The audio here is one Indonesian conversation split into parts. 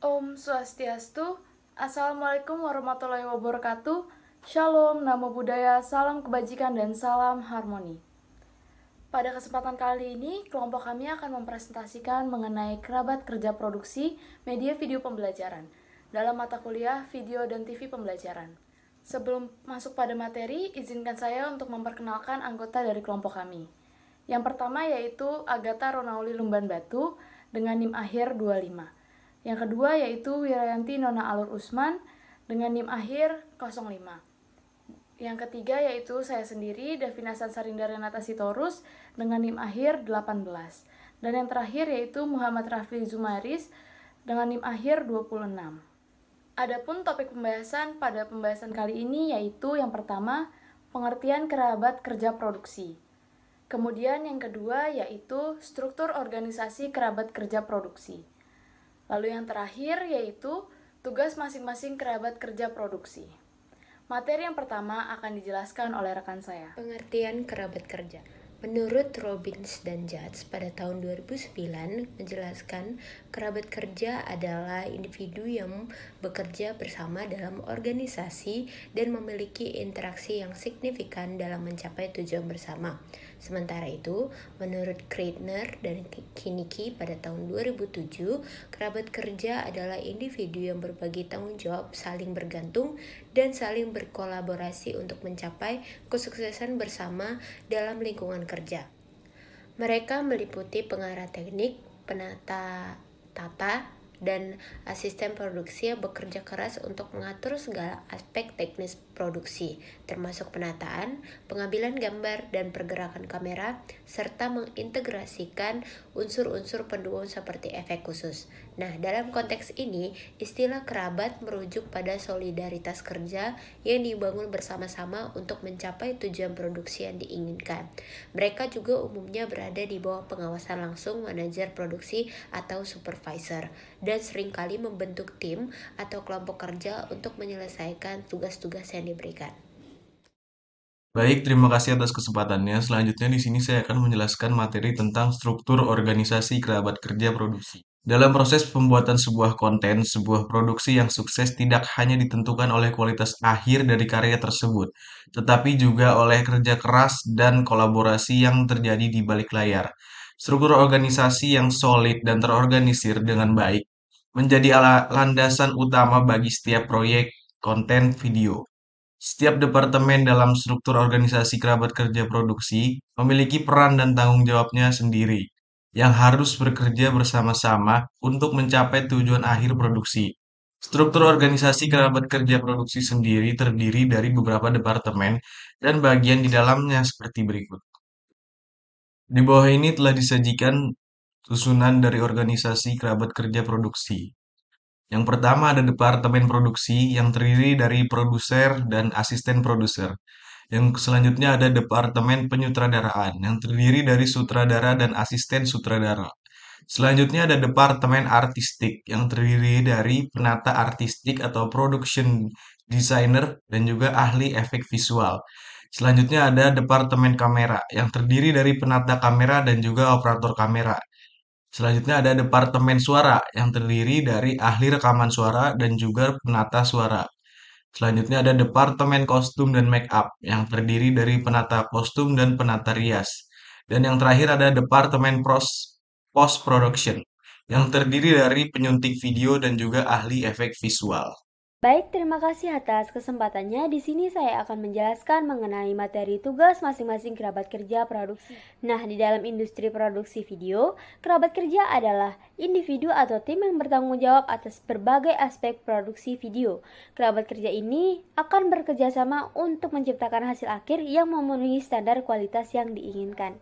Om Swastiastu, Assalamualaikum warahmatullahi wabarakatuh, Shalom, Namo Buddhaya, salam kebajikan dan salam harmoni. Pada kesempatan kali ini, kelompok kami akan mempresentasikan mengenai kerabat kerja produksi media video pembelajaran dalam mata kuliah video dan TV pembelajaran. Sebelum masuk pada materi, izinkan saya untuk memperkenalkan anggota dari kelompok kami. Yang pertama yaitu Agatha Ronauli Lumban Batu dengan NIM akhir 25. Yang kedua yaitu Wirayanti Nona Alur Usman dengan NIM akhir 05. Yang ketiga yaitu saya sendiri, Davina Sansarinda Renata Sitorus dengan NIM akhir 18. Dan yang terakhir yaitu Muhammad Rafli Zumaris dengan NIM akhir 26. Adapun topik pembahasan pada pembahasan kali ini yaitu yang pertama, pengertian kerabat kerja produksi. Kemudian yang kedua yaitu struktur organisasi kerabat kerja produksi. Lalu yang terakhir yaitu tugas masing-masing kerabat kerja produksi. Materi yang pertama akan dijelaskan oleh rekan saya. Pengertian kerabat kerja. Menurut Robbins dan Judge pada tahun 2009 menjelaskan kerabat kerja adalah individu yang bekerja bersama dalam organisasi dan memiliki interaksi yang signifikan dalam mencapai tujuan bersama. Sementara itu, menurut Kreitner dan Kiniki pada tahun 2007, kerabat kerja adalah individu yang berbagi tanggung jawab, saling bergantung, dan saling berkolaborasi untuk mencapai kesuksesan bersama dalam lingkungan kerja. Mereka meliputi pengarah teknik, penata tata, dan asisten produksi yang bekerja keras untuk mengatur segala aspek teknis produksi, termasuk penataan, pengambilan gambar, dan pergerakan kamera, serta mengintegrasikan unsur-unsur pendukung seperti efek khusus. Nah, dalam konteks ini, istilah kerabat merujuk pada solidaritas kerja yang dibangun bersama-sama untuk mencapai tujuan produksi yang diinginkan. Mereka juga umumnya berada di bawah pengawasan langsung manajer produksi atau supervisor, dan seringkali membentuk tim atau kelompok kerja untuk menyelesaikan tugas-tugas yang diberikan. Baik, terima kasih atas kesempatannya. Selanjutnya di sini saya akan menjelaskan materi tentang struktur organisasi kerabat kerja produksi. Dalam proses pembuatan sebuah konten, sebuah produksi yang sukses tidak hanya ditentukan oleh kualitas akhir dari karya tersebut, tetapi juga oleh kerja keras dan kolaborasi yang terjadi di balik layar. Struktur organisasi yang solid dan terorganisir dengan baik menjadi landasan utama bagi setiap proyek konten video. Setiap departemen dalam struktur organisasi kerabat kerja produksi memiliki peran dan tanggung jawabnya sendiri yang harus bekerja bersama-sama untuk mencapai tujuan akhir produksi. Struktur organisasi kerabat kerja produksi sendiri terdiri dari beberapa departemen dan bagian di dalamnya seperti berikut. Di bawah ini telah disajikan susunan dari organisasi kerabat kerja produksi. Yang pertama ada departemen produksi yang terdiri dari produser dan asisten produser. Yang selanjutnya ada departemen penyutradaraan yang terdiri dari sutradara dan asisten sutradara. Selanjutnya ada departemen artistik yang terdiri dari penata artistik atau production designer dan juga ahli efek visual. Selanjutnya ada departemen kamera yang terdiri dari penata kamera dan juga operator kamera. Selanjutnya ada departemen suara yang terdiri dari ahli rekaman suara dan juga penata suara. Selanjutnya ada departemen kostum dan make up yang terdiri dari penata kostum dan penata rias. Dan yang terakhir ada departemen post production yang terdiri dari penyunting video dan juga ahli efek visual. Baik, terima kasih atas kesempatannya. Di sini saya akan menjelaskan mengenai materi tugas masing-masing kerabat kerja produksi. Nah, di dalam industri produksi video, kerabat kerja adalah individu atau tim yang bertanggung jawab atas berbagai aspek produksi video. Kerabat kerja ini akan bekerja sama untuk menciptakan hasil akhir yang memenuhi standar kualitas yang diinginkan.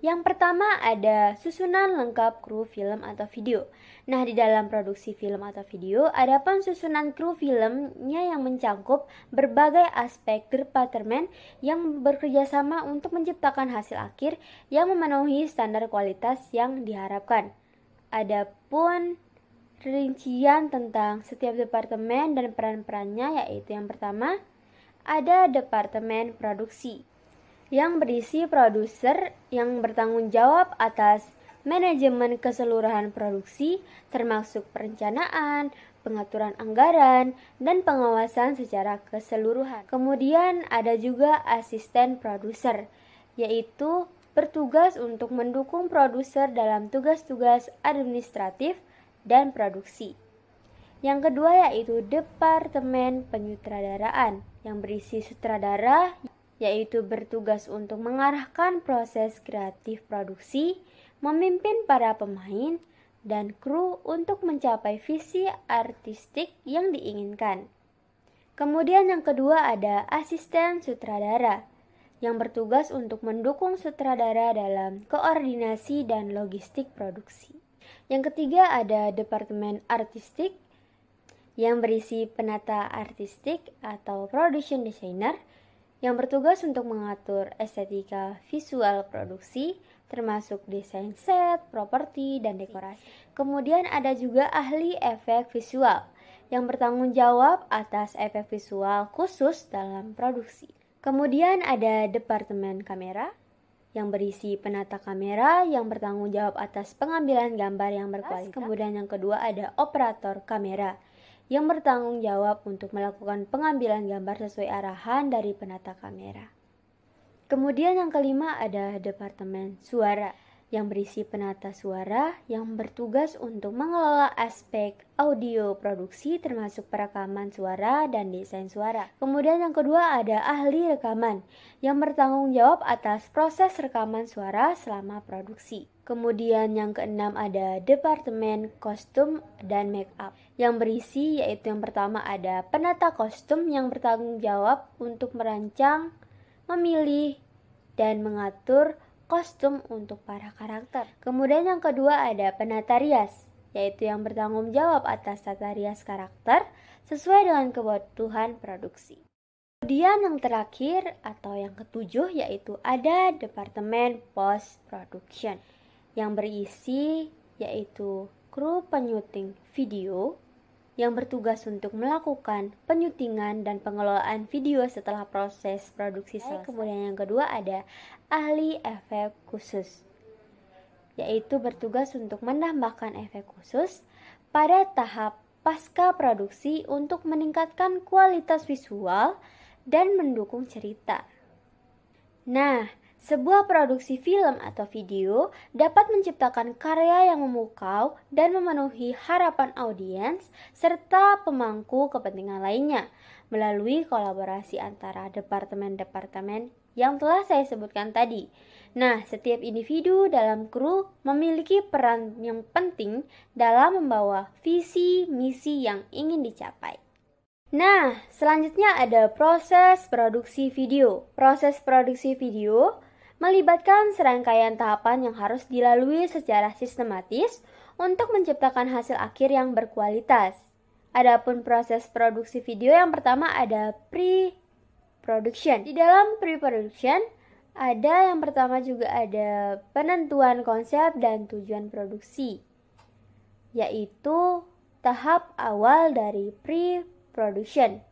Yang pertama ada susunan lengkap kru film atau video. Nah, di dalam produksi film atau video, ada susunan kru filmnya yang mencakup berbagai aspek departemen yang bekerja sama untuk menciptakan hasil akhir yang memenuhi standar kualitas yang diharapkan. Adapun rincian tentang setiap departemen dan peran-perannya yaitu yang pertama, ada departemen produksi yang berisi produser yang bertanggung jawab atas manajemen keseluruhan produksi, termasuk perencanaan, pengaturan anggaran, dan pengawasan secara keseluruhan. Kemudian ada juga asisten produser, yaitu bertugas untuk mendukung produser dalam tugas-tugas administratif dan produksi. Yang kedua yaitu Departemen Penyutradaraan, yang berisi sutradara, yaitu bertugas untuk mengarahkan proses kreatif produksi, memimpin para pemain, dan kru untuk mencapai visi artistik yang diinginkan. Kemudian yang kedua ada asisten sutradara, yang bertugas untuk mendukung sutradara dalam koordinasi dan logistik produksi. Yang ketiga ada Departemen Artistik, yang berisi penata artistik atau production designer, yang bertugas untuk mengatur estetika visual produksi, termasuk desain set, properti, dan dekorasi. Kemudian ada juga ahli efek visual, yang bertanggung jawab atas efek visual khusus dalam produksi. Kemudian ada Departemen Kamera, yang berisi penata kamera, yang bertanggung jawab atas pengambilan gambar yang berkualitas. Kemudian yang kedua ada Operator Kamera, yang bertanggung jawab untuk melakukan pengambilan gambar sesuai arahan dari penata kamera. Kemudian yang kelima ada Departemen Suara, yang berisi penata suara, yang bertugas untuk mengelola aspek audio produksi termasuk perekaman suara dan desain suara. Kemudian yang kedua ada ahli rekaman, yang bertanggung jawab atas proses rekaman suara selama produksi. Kemudian yang keenam ada Departemen Kostum dan Make Up, yang berisi yaitu yang pertama ada penata kostum, yang bertanggung jawab untuk merancang, memilih, dan mengatur kostum untuk para karakter. Kemudian yang kedua ada penata rias, yaitu yang bertanggung jawab atas tata rias karakter sesuai dengan kebutuhan produksi. Kemudian yang terakhir atau yang ketujuh yaitu ada Departemen Post Production, yang berisi yaitu kru penyuting video, yang bertugas untuk melakukan penyutingan dan pengelolaan video setelah proses produksi selesai. Kemudian yang kedua ada ahli efek khusus, yaitu bertugas untuk menambahkan efek khusus pada tahap pasca produksi untuk meningkatkan kualitas visual dan mendukung cerita. Nah, sebuah produksi film atau video dapat menciptakan karya yang memukau dan memenuhi harapan audiens serta pemangku kepentingan lainnya melalui kolaborasi antara departemen-departemen yang telah saya sebutkan tadi. Nah, setiap individu dalam kru memiliki peran yang penting dalam membawa visi misi yang ingin dicapai. Nah, selanjutnya ada proses produksi video. Proses produksi video melibatkan serangkaian tahapan yang harus dilalui secara sistematis untuk menciptakan hasil akhir yang berkualitas. Adapun proses produksi video yang pertama ada pre-production. Di dalam pre-production ada yang pertama juga ada penentuan konsep dan tujuan produksi, yaitu tahap awal dari pre-production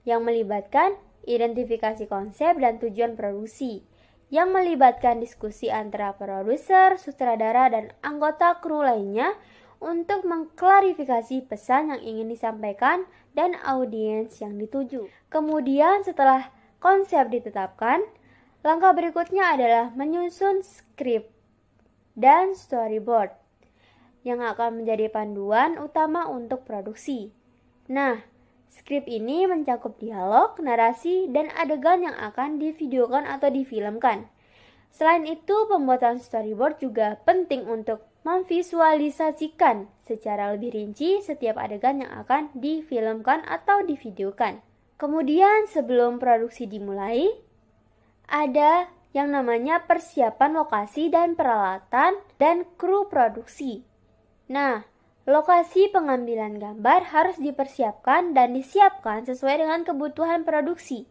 yang melibatkan identifikasi konsep dan tujuan produksi, yang melibatkan diskusi antara produser, sutradara, dan anggota kru lainnya untuk mengklarifikasi pesan yang ingin disampaikan dan audiens yang dituju. Kemudian setelah konsep ditetapkan, langkah berikutnya adalah menyusun skrip dan storyboard yang akan menjadi panduan utama untuk produksi. Nah, skrip ini mencakup dialog, narasi, dan adegan yang akan divideokan atau difilmkan. Selain itu, pembuatan storyboard juga penting untuk memvisualisasikan secara lebih rinci setiap adegan yang akan difilmkan atau divideokan. Kemudian, sebelum produksi dimulai, ada yang namanya persiapan lokasi dan peralatan dan kru produksi. Nah, lokasi pengambilan gambar harus dipersiapkan dan disiapkan sesuai dengan kebutuhan produksi.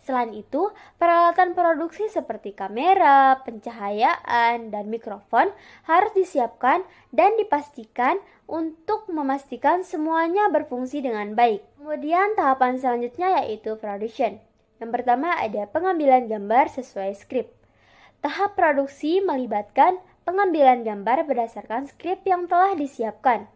Selain itu, peralatan produksi seperti kamera, pencahayaan, dan mikrofon harus disiapkan dan dipastikan untuk memastikan semuanya berfungsi dengan baik. Kemudian tahapan selanjutnya yaitu production. Yang pertama ada pengambilan gambar sesuai skrip. Tahap produksi melibatkan pengambilan gambar berdasarkan skrip yang telah disiapkan.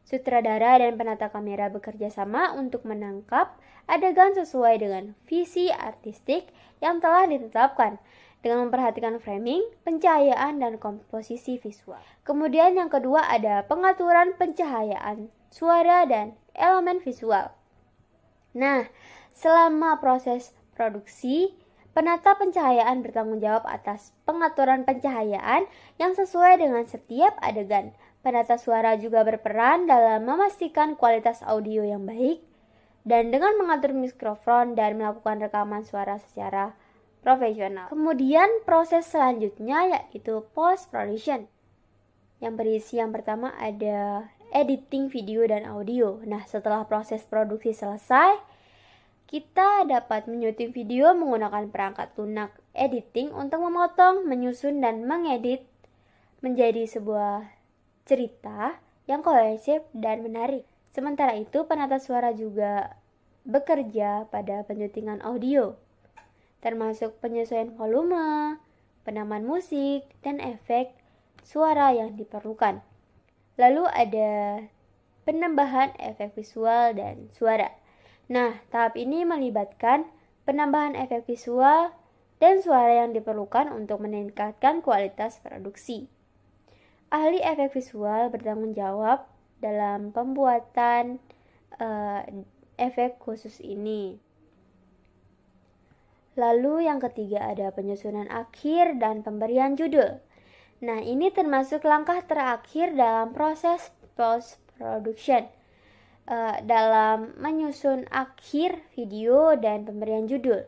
Sutradara dan penata kamera bekerja sama untuk menangkap adegan sesuai dengan visi artistik yang telah ditetapkan, dengan memperhatikan framing, pencahayaan, dan komposisi visual. Kemudian yang kedua ada pengaturan pencahayaan, suara, dan elemen visual. Nah, selama proses produksi, penata pencahayaan bertanggung jawab atas pengaturan pencahayaan yang sesuai dengan setiap adegan. Penata suara juga berperan dalam memastikan kualitas audio yang baik dan dengan mengatur mikrofon dan melakukan rekaman suara secara profesional. Kemudian proses selanjutnya yaitu post production. Yang berisi yang pertama ada editing video dan audio. Nah, setelah proses produksi selesai, kita dapat menyuting video menggunakan perangkat lunak editing untuk memotong, menyusun, dan mengedit menjadi sebuah cerita yang kohesif dan menarik. Sementara itu, penata suara juga bekerja pada penyutingan audio, termasuk penyesuaian volume, penamaan musik, dan efek suara yang diperlukan. Lalu ada penambahan efek visual dan suara. Nah, tahap ini melibatkan penambahan efek visual dan suara yang diperlukan untuk meningkatkan kualitas produksi. Ahli efek visual bertanggung jawab dalam pembuatan efek khusus ini. Lalu yang ketiga ada penyusunan akhir dan pemberian judul. Nah, ini termasuk langkah terakhir dalam proses post production. Dalam menyusun akhir video dan pemberian judul.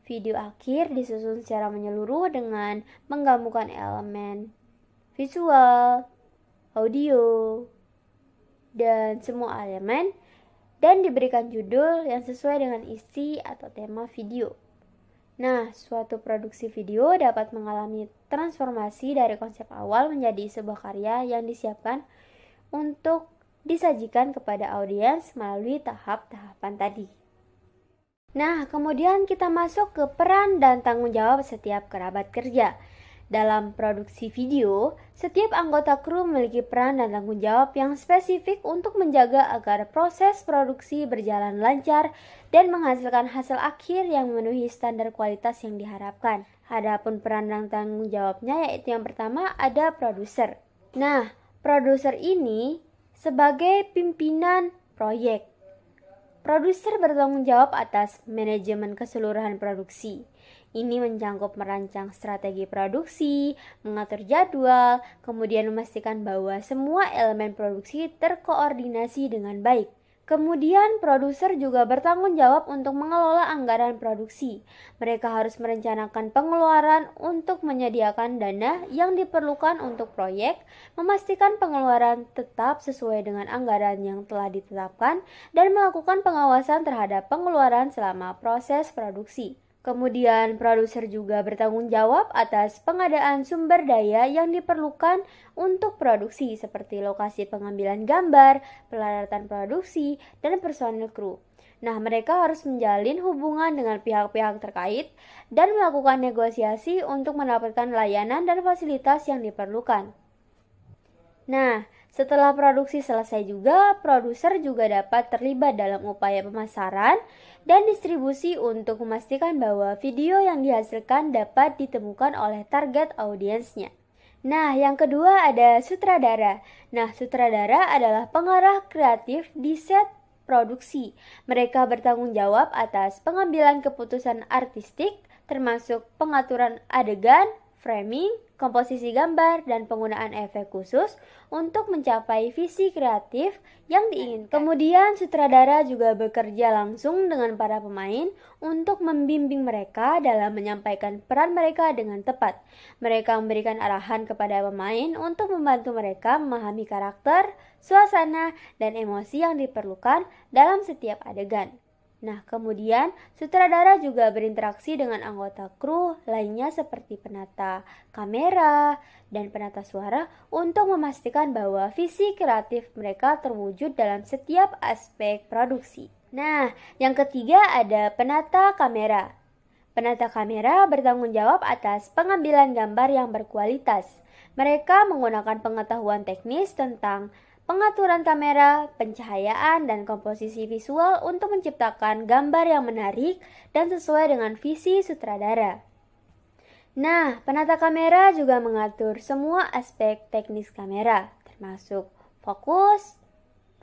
Video akhir disusun secara menyeluruh dengan menggabungkan elemen visual, audio, dan semua elemen, dan diberikan judul yang sesuai dengan isi atau tema video. Nah, suatu produksi video dapat mengalami transformasi dari konsep awal menjadi sebuah karya yang disiapkan untuk disajikan kepada audiens melalui tahap-tahapan tadi. Nah, kemudian kita masuk ke peran dan tanggung jawab setiap kerabat kerja. Dalam produksi video, setiap anggota kru memiliki peran dan tanggung jawab yang spesifik untuk menjaga agar proses produksi berjalan lancar dan menghasilkan hasil akhir yang memenuhi standar kualitas yang diharapkan. Adapun peran dan tanggung jawabnya yaitu yang pertama ada produser. Nah, produser ini sebagai pimpinan proyek. Produser bertanggung jawab atas manajemen keseluruhan produksi. Ini mencakup merancang strategi produksi, mengatur jadwal, kemudian memastikan bahwa semua elemen produksi terkoordinasi dengan baik. Kemudian produser juga bertanggung jawab untuk mengelola anggaran produksi. Mereka harus merencanakan pengeluaran untuk menyediakan dana yang diperlukan untuk proyek, memastikan pengeluaran tetap sesuai dengan anggaran yang telah ditetapkan, dan melakukan pengawasan terhadap pengeluaran selama proses produksi. Kemudian produser juga bertanggung jawab atas pengadaan sumber daya yang diperlukan untuk produksi seperti lokasi pengambilan gambar, peralatan produksi, dan personil kru. Nah, mereka harus menjalin hubungan dengan pihak-pihak terkait dan melakukan negosiasi untuk mendapatkan layanan dan fasilitas yang diperlukan. Nah, setelah produksi selesai juga, produser juga dapat terlibat dalam upaya pemasaran dan distribusi untuk memastikan bahwa video yang dihasilkan dapat ditemukan oleh target audiensnya. Nah, yang kedua ada sutradara. Nah, sutradara adalah pengarah kreatif di set produksi. Mereka bertanggung jawab atas pengambilan keputusan artistik, termasuk pengaturan adegan, framing, komposisi gambar, dan penggunaan efek khusus untuk mencapai visi kreatif yang diinginkan. Kemudian sutradara juga bekerja langsung dengan para pemain untuk membimbing mereka dalam menyampaikan peran mereka dengan tepat. Mereka memberikan arahan kepada pemain untuk membantu mereka memahami karakter, suasana, dan emosi yang diperlukan dalam setiap adegan. Nah, kemudian sutradara juga berinteraksi dengan anggota kru lainnya seperti penata kamera dan penata suara untuk memastikan bahwa visi kreatif mereka terwujud dalam setiap aspek produksi. Nah, yang ketiga ada penata kamera. Penata kamera bertanggung jawab atas pengambilan gambar yang berkualitas. Mereka menggunakan pengetahuan teknis tentang pengaturan kamera, pencahayaan, dan komposisi visual untuk menciptakan gambar yang menarik dan sesuai dengan visi sutradara. Nah, penata kamera juga mengatur semua aspek teknis kamera, termasuk fokus,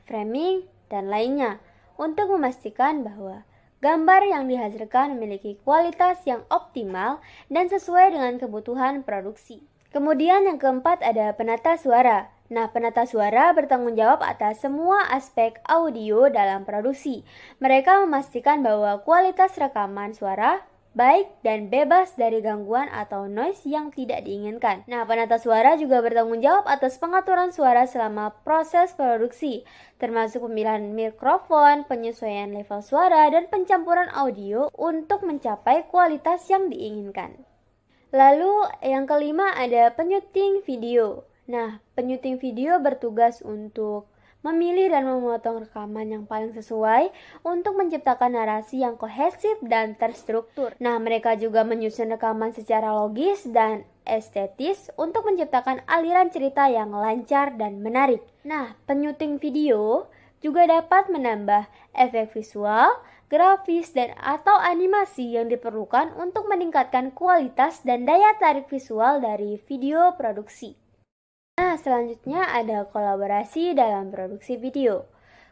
framing, dan lainnya, untuk memastikan bahwa gambar yang dihasilkan memiliki kualitas yang optimal dan sesuai dengan kebutuhan produksi. Kemudian yang keempat ada penata suara. Nah, penata suara bertanggung jawab atas semua aspek audio dalam produksi. Mereka memastikan bahwa kualitas rekaman suara baik dan bebas dari gangguan atau noise yang tidak diinginkan. Nah, penata suara juga bertanggung jawab atas pengaturan suara selama proses produksi, termasuk pemilihan mikrofon, penyesuaian level suara, dan pencampuran audio untuk mencapai kualitas yang diinginkan. Lalu yang kelima ada penyuting video. Nah, penyuting video bertugas untuk memilih dan memotong rekaman yang paling sesuai untuk menciptakan narasi yang kohesif dan terstruktur. Nah, mereka juga menyusun rekaman secara logis dan estetis untuk menciptakan aliran cerita yang lancar dan menarik. Nah, penyuting video juga dapat menambah efek visual, grafis, dan atau animasi yang diperlukan untuk meningkatkan kualitas dan daya tarik visual dari video produksi. Nah, selanjutnya ada kolaborasi dalam produksi video.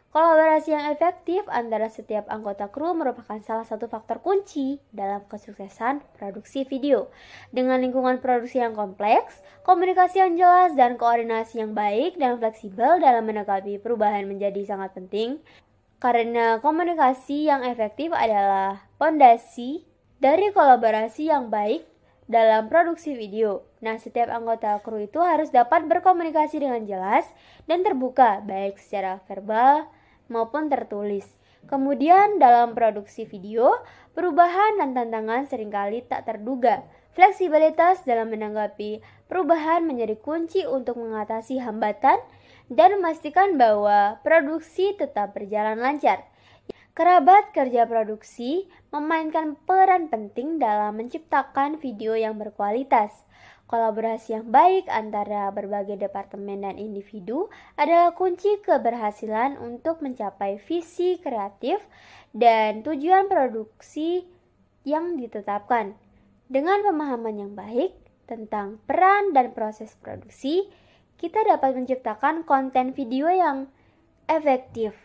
Kolaborasi yang efektif antara setiap anggota kru merupakan salah satu faktor kunci dalam kesuksesan produksi video. Dengan lingkungan produksi yang kompleks, komunikasi yang jelas, dan koordinasi yang baik dan fleksibel dalam menanggapi perubahan menjadi sangat penting. Karena komunikasi yang efektif adalah fondasi dari kolaborasi yang baik dalam produksi video. Nah, setiap anggota kru itu harus dapat berkomunikasi dengan jelas dan terbuka, baik secara verbal maupun tertulis. Kemudian dalam produksi video, perubahan dan tantangan seringkali tak terduga. Fleksibilitas dalam menanggapi perubahan menjadi kunci untuk mengatasi hambatan dan memastikan bahwa produksi tetap berjalan lancar. Kerabat kerja produksi memainkan peran penting dalam menciptakan video yang berkualitas. Kolaborasi yang baik antara berbagai departemen dan individu adalah kunci keberhasilan untuk mencapai visi kreatif dan tujuan produksi yang ditetapkan. Dengan pemahaman yang baik tentang peran dan proses produksi, kita dapat menciptakan konten video yang efektif.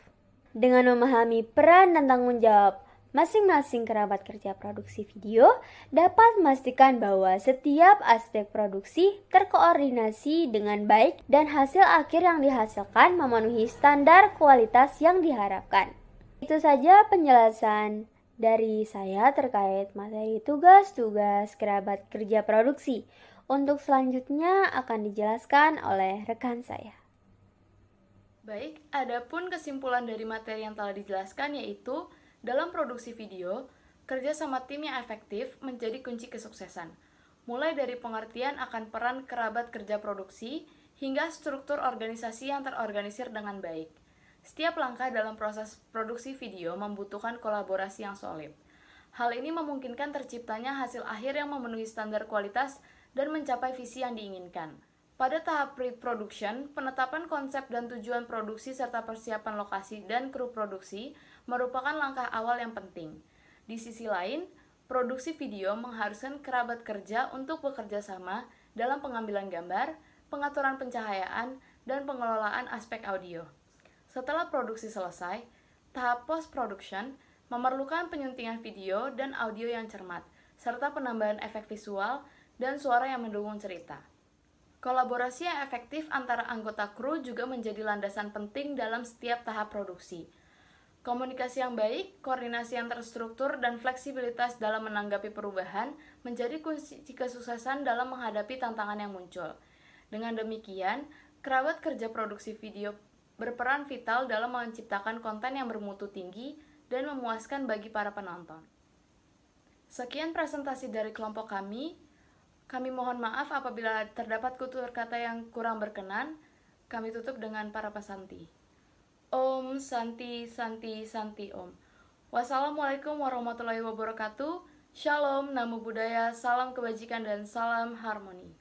Dengan memahami peran dan tanggung jawab masing-masing kerabat kerja produksi video, dapat memastikan bahwa setiap aspek produksi terkoordinasi dengan baik dan hasil akhir yang dihasilkan memenuhi standar kualitas yang diharapkan. Itu saja penjelasan dari saya terkait materi tugas-tugas kerabat kerja produksi. Untuk selanjutnya akan dijelaskan oleh rekan saya. Baik, adapun kesimpulan dari materi yang telah dijelaskan yaitu dalam produksi video, kerja sama tim yang efektif menjadi kunci kesuksesan. Mulai dari pengertian akan peran kerabat kerja produksi hingga struktur organisasi yang terorganisir dengan baik. Setiap langkah dalam proses produksi video membutuhkan kolaborasi yang solid. Hal ini memungkinkan terciptanya hasil akhir yang memenuhi standar kualitas dan mencapai visi yang diinginkan. Pada tahap pre-production, penetapan konsep dan tujuan produksi serta persiapan lokasi dan kru produksi merupakan langkah awal yang penting. Di sisi lain, produksi video mengharuskan kerabat kerja untuk bekerja sama dalam pengambilan gambar, pengaturan pencahayaan, dan pengelolaan aspek audio. Setelah produksi selesai, tahap post-production memerlukan penyuntingan video dan audio yang cermat, serta penambahan efek visual dan suara yang mendukung cerita. Kolaborasi yang efektif antara anggota kru juga menjadi landasan penting dalam setiap tahap produksi. Komunikasi yang baik, koordinasi yang terstruktur, dan fleksibilitas dalam menanggapi perubahan menjadi kunci kesuksesan dalam menghadapi tantangan yang muncul. Dengan demikian, kerabat kerja produksi video berperan vital dalam menciptakan konten yang bermutu tinggi dan memuaskan bagi para penonton. Sekian presentasi dari kelompok kami. Kami mohon maaf apabila terdapat tutur kata yang kurang berkenan. Kami tutup dengan para pesanti. Om Santi Santi Santi Om. Wassalamualaikum warahmatullahi wabarakatuh. Shalom, namo buddhaya, salam kebajikan dan salam harmoni.